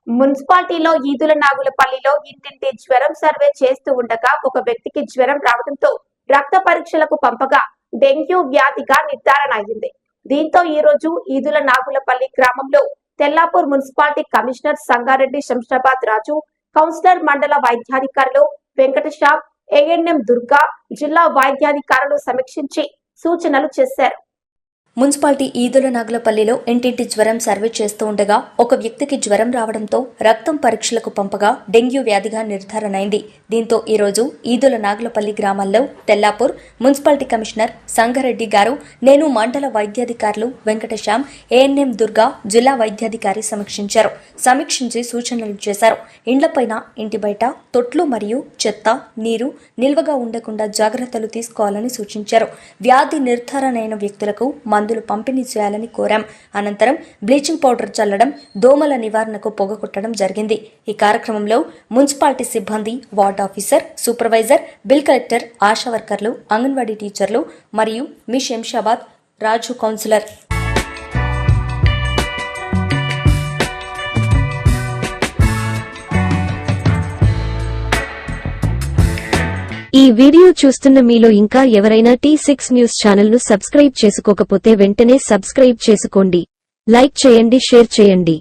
మున్సిపాలిటీలో ఈదుల నాగులపల్లిలో ఇంటింటి జ్వరం సర్వే చేస్తూ ఉండగా ఒక వ్యక్తికి జ్వరం రావడంతో రక్త పరీక్షలకు పంపగా డెంగ్యూ వ్యాధిగా నిర్ధారణ అయింది. దీంతో ఈ రోజు ఈదుల నాగులపల్లి గ్రామంలో తెల్లాపూర్ మున్సిపాలిటీ కమిషనర్ సంగారెడ్డి శంషాబాద్ రాజు, కౌన్సిలర్ మండల వైద్యాధికారులు వెంకటేశ్యామ్, ఏఎన్ఎం దుర్గా, జిల్లా వైద్యాధికారులు సమీక్షించి సూచనలు చేశారు. మున్సిపాలిటీ ఈదుల నాగులపల్లిలో ఇంటింటి జ్వరం సర్వే చేస్తూ ఉండగా ఒక వ్యక్తికి జ్వరం రావడంతో రక్తం పరీక్షలకు పంపగా డెంగ్యూ వ్యాధిగా నిర్ధారణ అయింది. దీంతో ఈరోజు ఈదుల నాగులపల్లి గ్రామాల్లో తెల్లాపూర్ మున్సిపాలిటీ కమిషనర్ సంగారెడ్డి గారు, నేను మండల వైద్యాధికారులు వెంకటేశ్యామ్, ఏఎన్ఎం దుర్గా, జిల్లా వైద్యాధికారి సమీక్షించి సూచనలు చేశారు. ఇండ్లపైన, ఇంటి బయట తొట్లు మరియు చెత్త, నీరు నిల్వగా ఉండకుండా జాగ్రత్తలు తీసుకోవాలని సూచించారు. వ్యాధి నిర్ధారణ అయిన వ్యక్తులకు మందులు పంపిణీ చేయాలని కోరాం. అనంతరం బ్లీచింగ్ పౌడర్ చల్లడం, దోమల నివారణకు పొగ కొట్టడం జరిగింది. ఈ కార్యక్రమంలో మున్సిపాలిటీ సిబ్బంది, ward officer, supervisor, bill collector, ASHA వర్కర్లు, అంగన్వాడీ టీచర్లు మరియు మీ శంషాబాద్ రాజు కౌన్సిలర్. ఈ వీడియో చూస్తున్న మీలో ఇంకా ఎవరైనా T6 న్యూస్ ఛానల్ ను సబ్స్క్రైబ్ చేసుకోకపోతే వెంటనే సబ్స్క్రైబ్ చేసుకోండి. లైక్ చేయండి, షేర్ చేయండి.